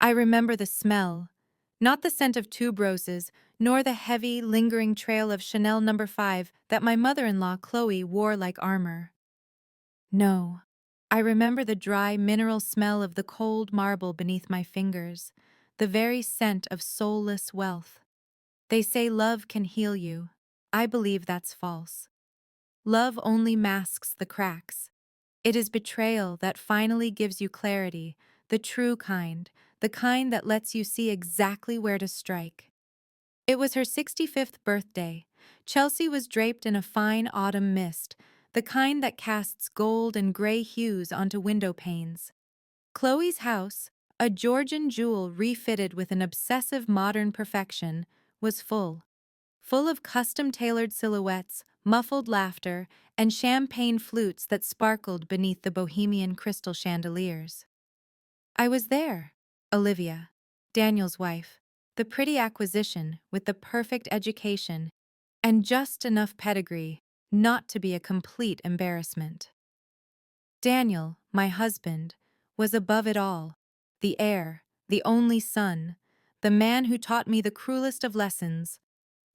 I remember the smell, not the scent of tuberoses, nor the heavy, lingering trail of Chanel No. 5 that my mother-in-law Chloe wore like armor. No, I remember the dry, mineral smell of the cold marble beneath my fingers, the very scent of soulless wealth. They say love can heal you. I believe that's false. Love only masks the cracks. It is betrayal that finally gives you clarity, the true kind, the kind that lets you see exactly where to strike. It was her 65th birthday. Chelsea was draped in a fine autumn mist, the kind that casts gold and gray hues onto window panes. Chloe's house, a Georgian jewel refitted with an obsessive modern perfection, was full of custom-tailored silhouettes, muffled laughter, and champagne flutes that sparkled beneath the bohemian crystal chandeliers. I was there, Olivia, Daniel's wife, the pretty acquisition with the perfect education and just enough pedigree not to be a complete embarrassment. Daniel, my husband, was above it all, the heir, the only son, the man who taught me the cruelest of lessons.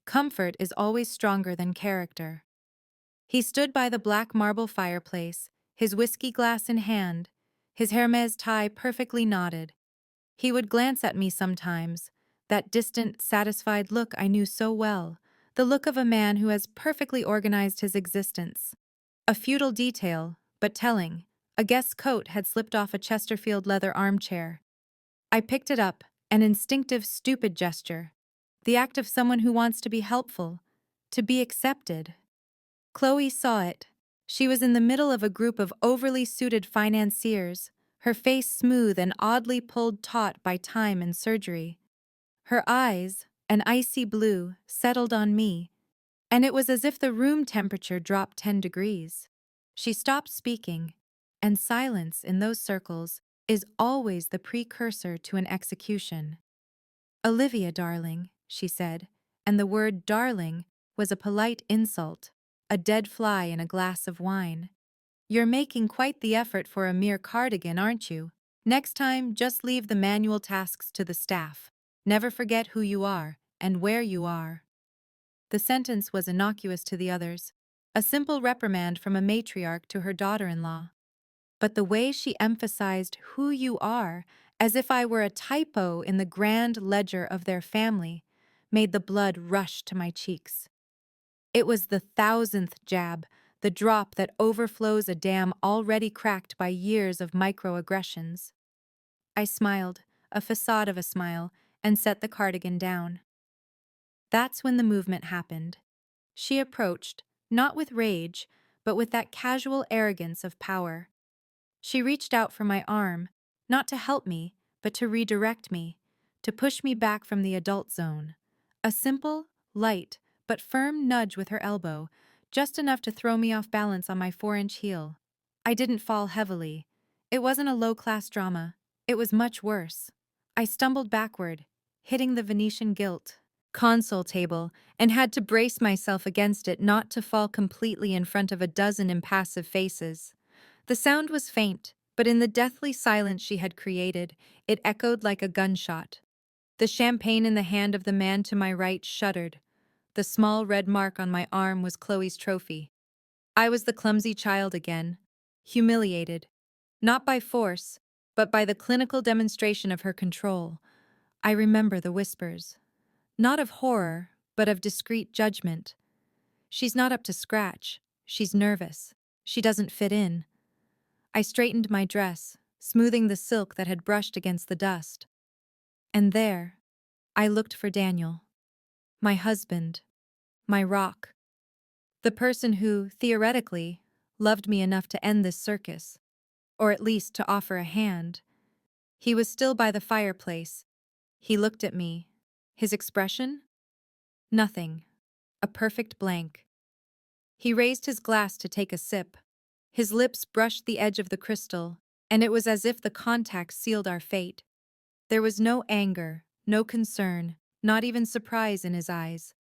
Comfort is always stronger than character. He stood by the black marble fireplace, his whiskey glass in hand, his Hermes tie perfectly knotted. He would glance at me sometimes, that distant, satisfied look I knew so well, the look of a man who has perfectly organized his existence. A futile detail, but telling, a guest's coat had slipped off a Chesterfield leather armchair. I picked it up, an instinctive, stupid gesture. The act of someone who wants to be helpful, to be accepted. Chloe saw it. She was in the middle of a group of overly suited financiers, her face smooth and oddly pulled taut by time and surgery. Her eyes, an icy blue, settled on me, and it was as if the room temperature dropped 10 degrees. She stopped speaking, and silence in those circles is always the precursor to an execution. "Olivia, darling," she said, and the word darling was a polite insult, a dead fly in a glass of wine. "You're making quite the effort for a mere cardigan, aren't you? Next time, just leave the manual tasks to the staff. Never forget who you are and where you are." The sentence was innocuous to the others, a simple reprimand from a matriarch to her daughter-in-law. But the way she emphasized who you are, as if I were a typo in the grand ledger of their family, made the blood rush to my cheeks. It was the 1,000th jab, the drop that overflows a dam already cracked by years of microaggressions. I smiled, a facade of a smile, and set the cardigan down. That's when the movement happened. She approached, not with rage, but with that casual arrogance of power. She reached out for my arm, not to help me, but to redirect me, to push me back from the adult zone. A simple, light, but firm nudge with her elbow, just enough to throw me off balance on my 4-inch heel. I didn't fall heavily. It wasn't a low-class drama. It was much worse. I stumbled backward, hitting the Venetian gilt console table, and had to brace myself against it not to fall completely in front of a dozen impassive faces. The sound was faint, but in the deathly silence she had created, it echoed like a gunshot. The champagne in the hand of the man to my right shuddered. The small red mark on my arm was Chloe's trophy. I was the clumsy child again, humiliated, not by force, but by the clinical demonstration of her control. I remember the whispers. Not of horror, but of discreet judgment. "She's not up to scratch. She's nervous. She doesn't fit in." I straightened my dress, smoothing the silk that had brushed against the dust. And there, I looked for Daniel. My husband. My rock. The person who, theoretically, loved me enough to end this circus, or at least to offer a hand. He was still by the fireplace. He looked at me. His expression? Nothing. A perfect blank. He raised his glass to take a sip. His lips brushed the edge of the crystal, and it was as if the contact sealed our fate. There was no anger, no concern, not even surprise in his eyes.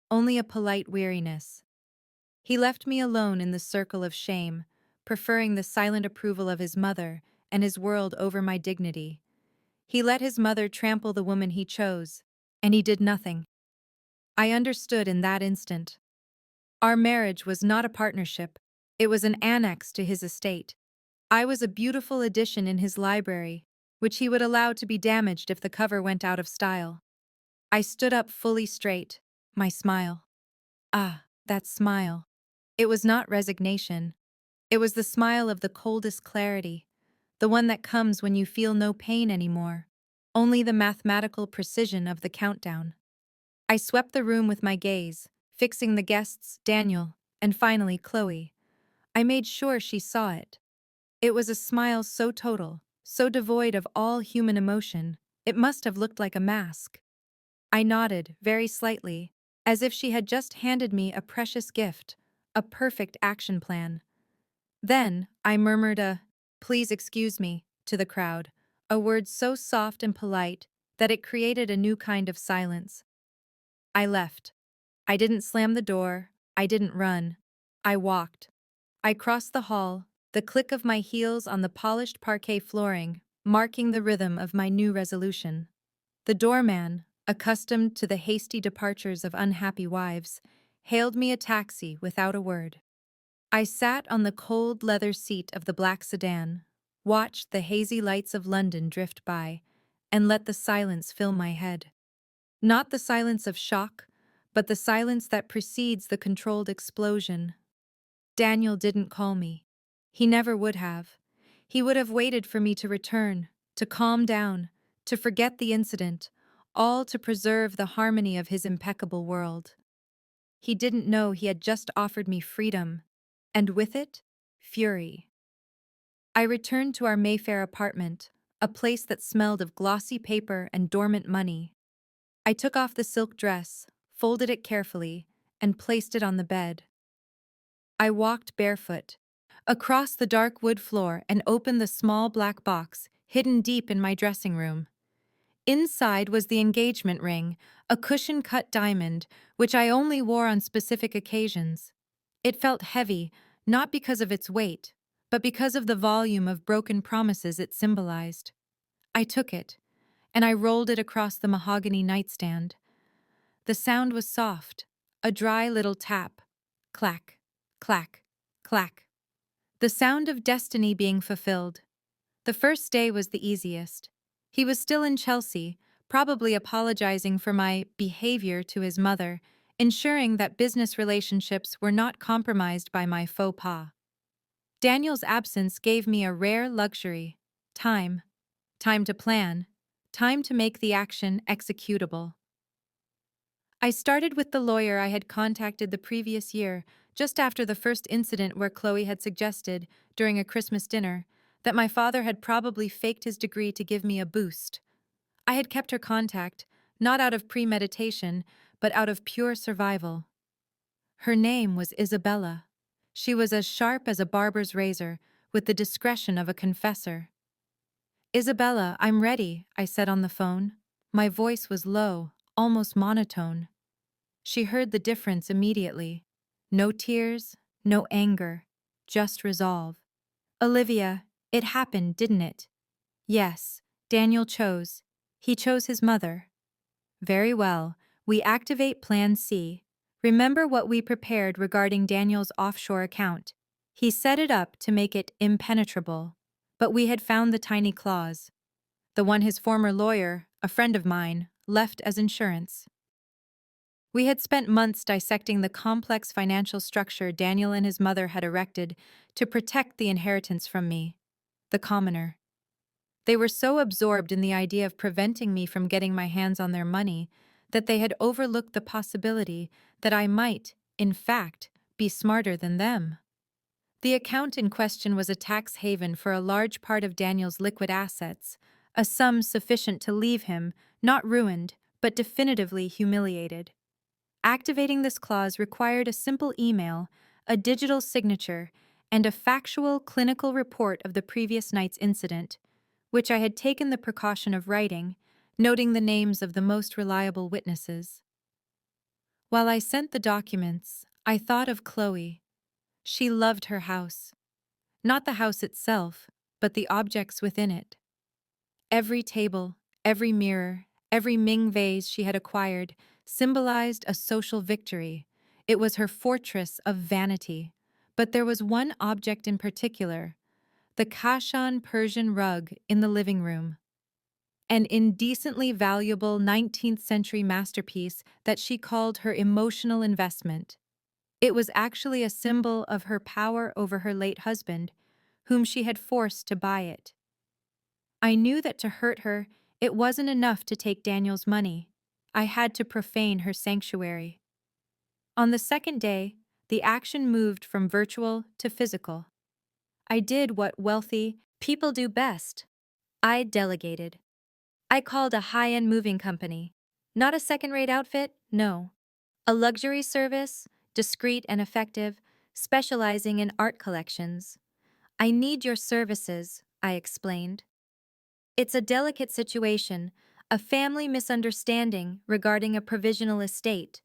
Only a polite weariness. He left me alone in the circle of shame, preferring the silent approval of his mother and his world over my dignity. He let his mother trample the woman he chose, and he did nothing. I understood in that instant. Our marriage was not a partnership, it was an annex to his estate. I was a beautiful addition in his library, which he would allow to be damaged if the cover went out of style. I stood up fully straight, my smile. Ah, that smile. It was not resignation. It was the smile of the coldest clarity, the one that comes when you feel no pain anymore, only the mathematical precision of the countdown. I swept the room with my gaze, fixing the guests, Daniel, and finally Chloe. I made sure she saw it. It was a smile so total, so devoid of all human emotion, it must have looked like a mask. I nodded, very slightly, as if she had just handed me a precious gift, a perfect action plan. Then, I murmured "Please excuse me," to the crowd, a word so soft and polite that it created a new kind of silence. I left. I didn't slam the door, I didn't run. I walked. I crossed the hall, the click of my heels on the polished parquet flooring, marking the rhythm of my new resolution. The doorman, accustomed to the hasty departures of unhappy wives, hailed me a taxi without a word. I sat on the cold leather seat of the black sedan, watched the hazy lights of London drift by, and let the silence fill my head. Not the silence of shock, but the silence that precedes the controlled explosion. Daniel didn't call me. He never would have. He would have waited for me to return, to calm down, to forget the incident, all to preserve the harmony of his impeccable world. He didn't know he had just offered me freedom, and with it, fury. I returned to our Mayfair apartment, a place that smelled of glossy paper and dormant money. I took off the silk dress, folded it carefully, and placed it on the bed. I walked barefoot across the dark wood floor and opened the small black box hidden deep in my dressing room. Inside was the engagement ring, a cushion-cut diamond, which I only wore on specific occasions. It felt heavy, not because of its weight, but because of the volume of broken promises it symbolized. I took it, and I rolled it across the mahogany nightstand. The sound was soft, a dry little tap. Clack, clack, clack. The sound of destiny being fulfilled. The first day was the easiest. He was still in Chelsea, probably apologizing for my behavior to his mother, ensuring that business relationships were not compromised by my faux pas. Daniel's absence gave me a rare luxury: time. Time to plan. Time to make the action executable. I started with the lawyer I had contacted the previous year, just after the first incident where Chloe had suggested, during a Christmas dinner, that my father had probably faked his degree to give me a boost. I had kept her contact, not out of premeditation, but out of pure survival. Her name was Isabella. She was as sharp as a barber's razor, with the discretion of a confessor. "Isabella, I'm ready," I said on the phone. My voice was low, almost monotone. She heard the difference immediately. No tears, no anger, just resolve. "Olivia, it happened, didn't it?" "Yes, Daniel chose. He chose his mother." "Very well, we activate Plan C. Remember what we prepared regarding Daniel's offshore account. He set it up to make it impenetrable. But we had found the tiny clause. The one his former lawyer, a friend of mine, left as insurance. We had spent months dissecting the complex financial structure Daniel and his mother had erected to protect the inheritance from me, the commoner. They were so absorbed in the idea of preventing me from getting my hands on their money that they had overlooked the possibility that I might, in fact, be smarter than them. The account in question was a tax haven for a large part of Daniel's liquid assets, a sum sufficient to leave him, not ruined, but definitively humiliated. Activating this clause required a simple email, a digital signature, and a factual clinical report of the previous night's incident, which I had taken the precaution of writing, noting the names of the most reliable witnesses. While I sent the documents, I thought of Chloe. She loved her house. Not the house itself, but the objects within it. Every table, Every mirror, every Ming vase she had acquired, symbolized a social victory. It was her fortress of vanity. But there was one object in particular, the Kashan Persian rug in the living room. An indecently valuable 19th century masterpiece that she called her emotional investment. It was actually a symbol of her power over her late husband, whom she had forced to buy it. I knew that to hurt her, it wasn't enough to take Daniel's money. I had to profane her sanctuary. On the second day, the action moved from virtual to physical. I did what wealthy people do best. I delegated. I called a high-end moving company. Not a second-rate outfit, no. A luxury service, discreet and effective, specializing in art collections. I need your services, I explained. It's a delicate situation, a family misunderstanding regarding a provisional estate.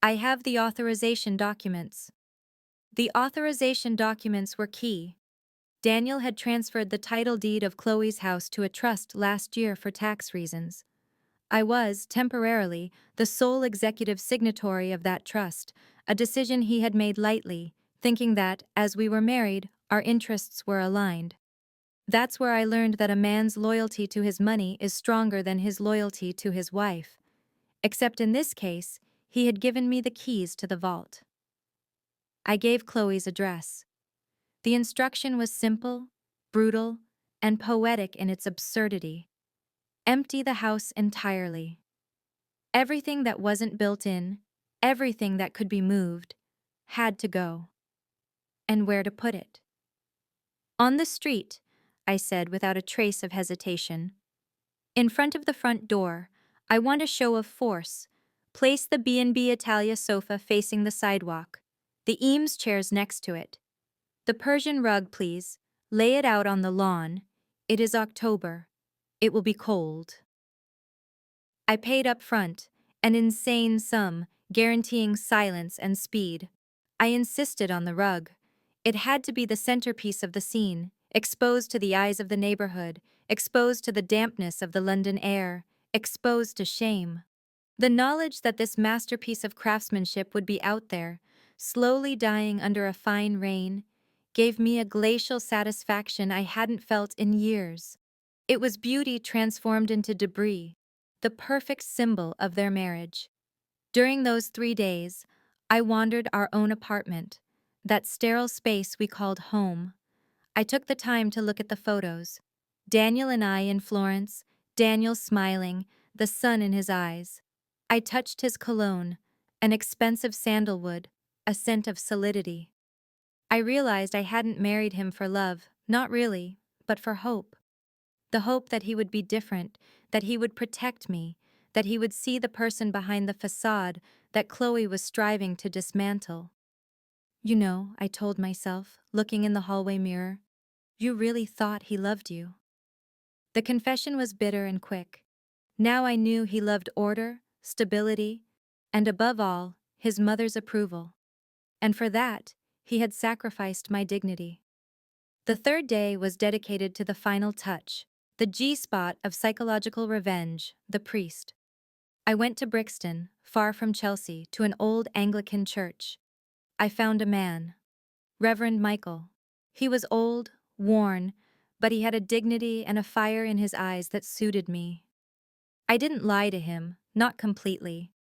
I have the authorization documents. The authorization documents were key. Daniel had transferred the title deed of Chloe's house to a trust last year for tax reasons. I was, temporarily, the sole executive signatory of that trust, a decision he had made lightly, thinking that, as we were married, our interests were aligned. That's where I learned that a man's loyalty to his money is stronger than his loyalty to his wife. Except in this case, he had given me the keys to the vault. I gave Chloe's address. The instruction was simple, brutal, and poetic in its absurdity. Empty the house entirely. Everything that wasn't built in, everything that could be moved, had to go. And where to put it? On the street, I said without a trace of hesitation. In front of the front door, I want a show of force. Place the B&B Italia sofa facing the sidewalk. The Eames chairs next to it. The Persian rug, please. Lay it out on the lawn. It is October. It will be cold. I paid up front, an insane sum, guaranteeing silence and speed. I insisted on the rug. It had to be the centerpiece of the scene, exposed to the eyes of the neighborhood, exposed to the dampness of the London air, exposed to shame. The knowledge that this masterpiece of craftsmanship would be out there, slowly dying under a fine rain, gave me a glacial satisfaction I hadn't felt in years. It was beauty transformed into debris, the perfect symbol of their marriage. During those 3 days, I wandered our own apartment, that sterile space we called home. I took the time to look at the photos. Daniel and I in Florence, Daniel smiling, the sun in his eyes. I touched his cologne, an expensive sandalwood, a scent of solidity. I realized I hadn't married him for love, not really, but for hope. The hope that he would be different, that he would protect me, that he would see the person behind the facade that Chloe was striving to dismantle. You know, I told myself, looking in the hallway mirror, you really thought he loved you. The confession was bitter and quick. Now I knew he loved order, stability, and above all, his mother's approval. And for that, he had sacrificed my dignity. The third day was dedicated to the final touch, the G-spot of psychological revenge, the priest. I went to Brixton, far from Chelsea, to an old Anglican church. I found a man, Reverend Michael. He was old, worn, but he had a dignity and a fire in his eyes that suited me. I didn't lie to him, not completely.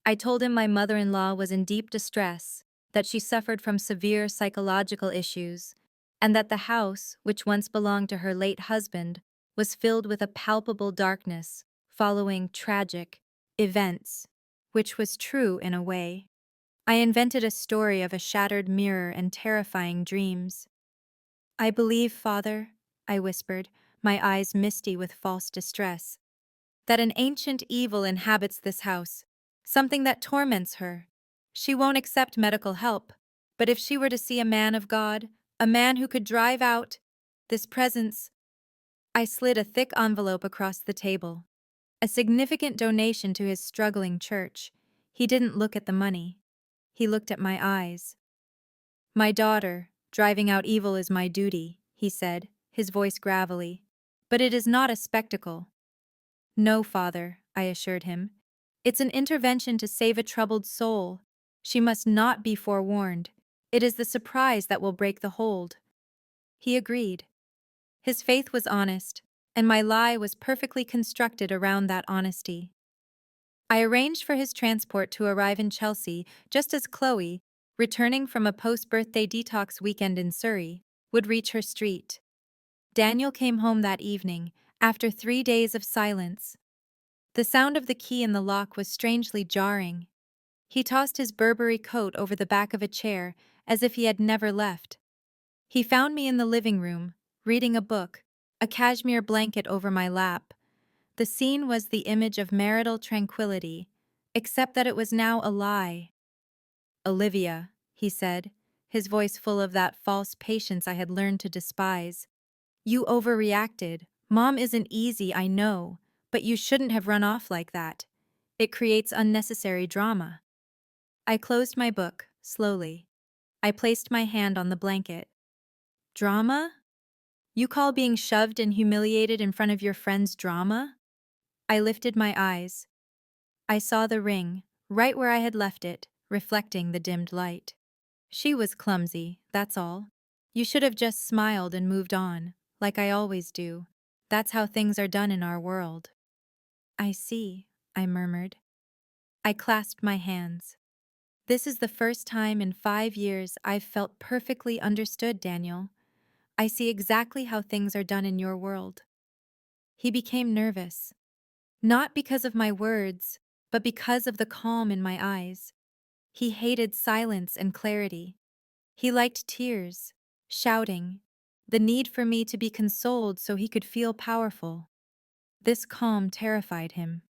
I told him my mother-in-law was in deep distress, that she suffered from severe psychological issues, and that the house, which once belonged to her late husband, was filled with a palpable darkness, following tragic events, which was true in a way. I invented a story of a shattered mirror and terrifying dreams. I believe, Father, I whispered, my eyes misty with false distress, that an ancient evil inhabits this house, something that torments her. She won't accept medical help, but if she were to see a man of God, a man who could drive out this presence. I slid a thick envelope across the table. A significant donation to his struggling church. He didn't look at the money. He looked at my eyes. My daughter, driving out evil is my duty, he said, his voice gravelly. But it is not a spectacle. No, father, I assured him. It's an intervention to save a troubled soul. She must not be forewarned. It is the surprise that will break the hold. He agreed. His faith was honest, and my lie was perfectly constructed around that honesty. I arranged for his transport to arrive in Chelsea just as Chloe, returning from a post-birthday detox weekend in Surrey, would reach her street. Daniel came home that evening, after 3 days of silence. The sound of the key in the lock was strangely jarring. He tossed his Burberry coat over the back of a chair, as if he had never left. He found me in the living room, reading a book, a cashmere blanket over my lap. The scene was the image of marital tranquility, except that it was now a lie. "Olivia," he said, his voice full of that false patience I had learned to despise. "You overreacted. Mom isn't easy, I know, but you shouldn't have run off like that. It creates unnecessary drama." I closed my book, slowly. I placed my hand on the blanket. "Drama? You call being shoved and humiliated in front of your friends drama?" I lifted my eyes. I saw the ring, right where I had left it, reflecting the dimmed light. She was clumsy, that's all. You should have just smiled and moved on, like I always do. That's how things are done in our world. "I see," I murmured. I clasped my hands. "This is the first time in 5 years I've felt perfectly understood, Daniel. I see exactly how things are done in your world." He became nervous. Not because of my words, but because of the calm in my eyes. He hated silence and clarity. He liked tears, shouting, the need for me to be consoled so he could feel powerful. This calm terrified him.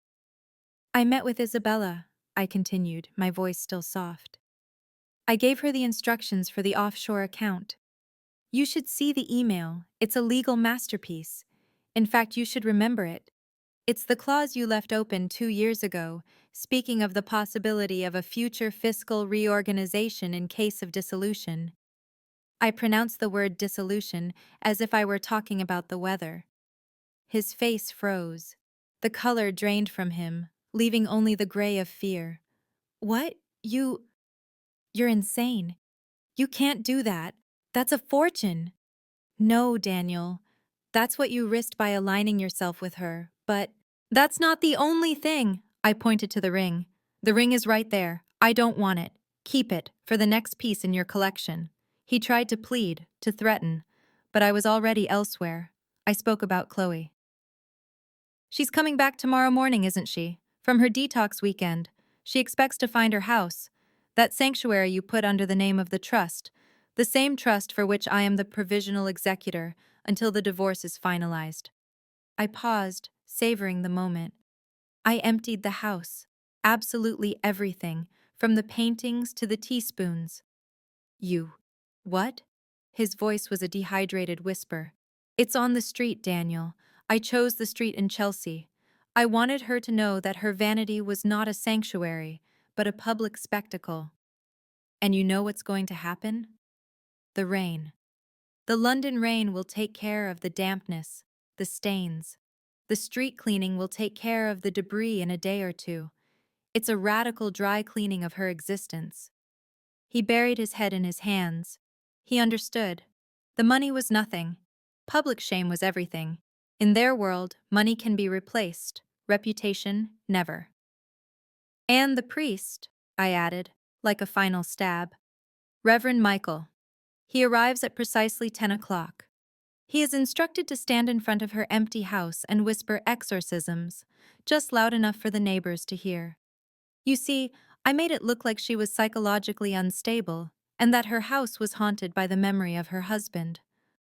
"I met with Isabella," I continued, my voice still soft. "I gave her the instructions for the offshore account. You should see the email. It's a legal masterpiece. In fact, you should remember it. It's the clause you left open 2 years ago, speaking of the possibility of a future fiscal reorganization in case of dissolution." I pronounced the word dissolution as if I were talking about the weather. His face froze. The color drained from him, leaving only the gray of fear. "What? You're insane. You can't do that. That's a fortune." "No, Daniel. That's what you risked by aligning yourself with her, but—" "That's not the only thing," I pointed to the ring. "The ring is right there. I don't want it. Keep it, for the next piece in your collection." He tried to plead, to threaten, but I was already elsewhere. I spoke about Chloe. "She's coming back tomorrow morning, isn't she? From her detox weekend. She expects to find her house. That sanctuary you put under the name of the trust. The same trust for which I am the provisional executor until the divorce is finalized." I paused, savoring the moment. I emptied the house. Absolutely everything, from the paintings to the teaspoons. "You. What?" His voice was a dehydrated whisper. "It's on the street, Daniel. I chose the street in Chelsea. I wanted her to know that her vanity was not a sanctuary, but a public spectacle. And you know what's going to happen? The rain. The London rain will take care of the dampness, the stains. The street cleaning will take care of the debris in a day or two. It's a radical dry cleaning of her existence." He buried his head in his hands. He understood. The money was nothing. Public shame was everything. In their world, money can be replaced. Reputation, never. "And the priest," I added, like a final stab. "Reverend Michael. He arrives at precisely 10 o'clock. He is instructed to stand in front of her empty house and whisper exorcisms, just loud enough for the neighbors to hear. You see, I made it look like she was psychologically unstable, and that her house was haunted by the memory of her husband.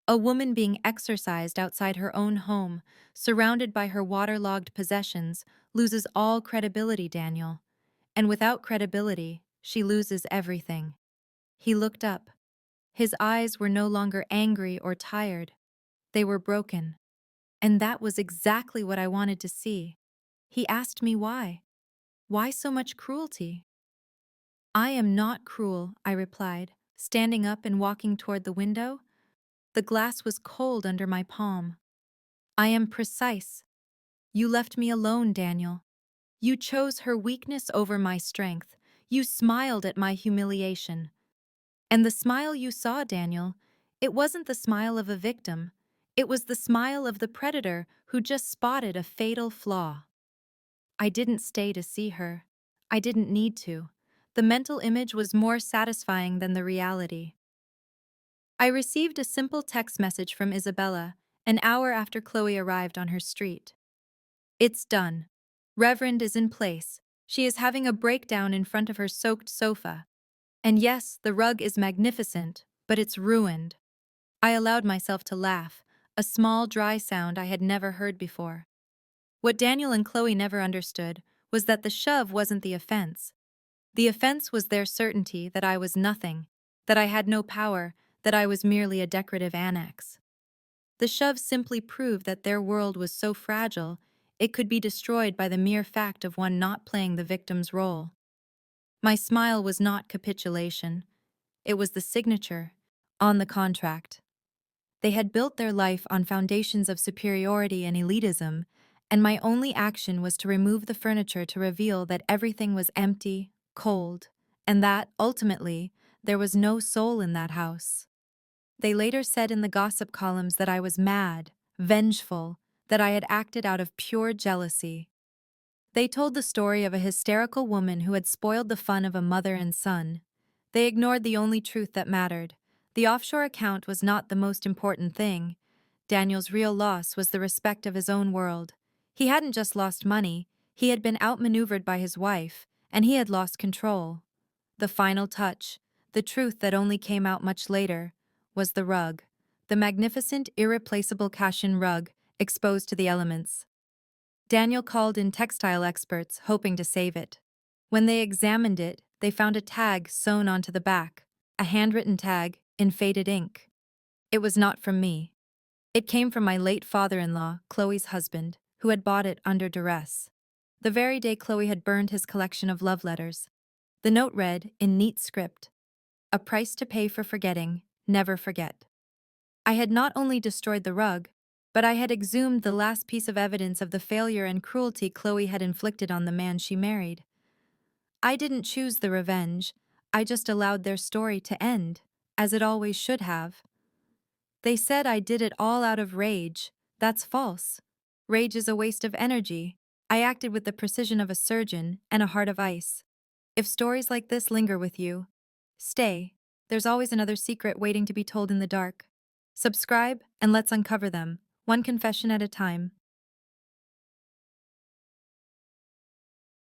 A woman being exorcised outside her own home, surrounded by her waterlogged possessions, loses all credibility, Daniel. And without credibility, she loses everything." He looked up. His eyes were no longer angry or tired. They were broken. And that was exactly what I wanted to see. He asked me why. Why so much cruelty? "I am not cruel," I replied, standing up and walking toward the window. The glass was cold under my palm. "I am precise. You left me alone, Daniel. You chose her weakness over my strength. You smiled at my humiliation. And the smile you saw, Daniel, it wasn't the smile of a victim. It was the smile of the predator who just spotted a fatal flaw. I didn't stay to see her. I didn't need to. The mental image was more satisfying than the reality. I received a simple text message from Isabella an hour after Chloe arrived on her street. It's done. Reverend is in place. She is having a breakdown in front of her soaked sofa. And yes, the rug is magnificent, but it's ruined. I allowed myself to laugh, a small, dry sound I had never heard before. What Daniel and Chloe never understood was that the shove wasn't the offense. The offense was their certainty that I was nothing, that I had no power, that I was merely a decorative annex. The shove simply proved that their world was so fragile, it could be destroyed by the mere fact of one not playing the victim's role. My smile was not capitulation. It was the signature on the contract. They had built their life on foundations of superiority and elitism, and my only action was to remove the furniture to reveal that everything was empty, cold, and that, ultimately, there was no soul in that house. They later said in the gossip columns that I was mad, vengeful, that I had acted out of pure jealousy. They told the story of a hysterical woman who had spoiled the fun of a mother and son. They ignored the only truth that mattered. The offshore account was not the most important thing. Daniel's real loss was the respect of his own world. He hadn't just lost money, he had been outmaneuvered by his wife, and he had lost control. The final touch, the truth that only came out much later, was the rug. The magnificent, irreplaceable Kashin rug, exposed to the elements. Daniel called in textile experts, hoping to save it. When they examined it, they found a tag sewn onto the back, a handwritten tag in faded ink. It was not from me. It came from my late father-in-law, Chloe's husband, who had bought it under duress. The very day Chloe had burned his collection of love letters. The note read, in neat script, "A price to pay for forgetting, never forget." I had not only destroyed the rug, but I had exhumed the last piece of evidence of the failure and cruelty Chloe had inflicted on the man she married. I didn't choose the revenge, I just allowed their story to end, as it always should have. They said I did it all out of rage. That's false. Rage is a waste of energy. I acted with the precision of a surgeon and a heart of ice. If stories like this linger with you, stay. There's always another secret waiting to be told in the dark. Subscribe and let's uncover them, one confession at a time.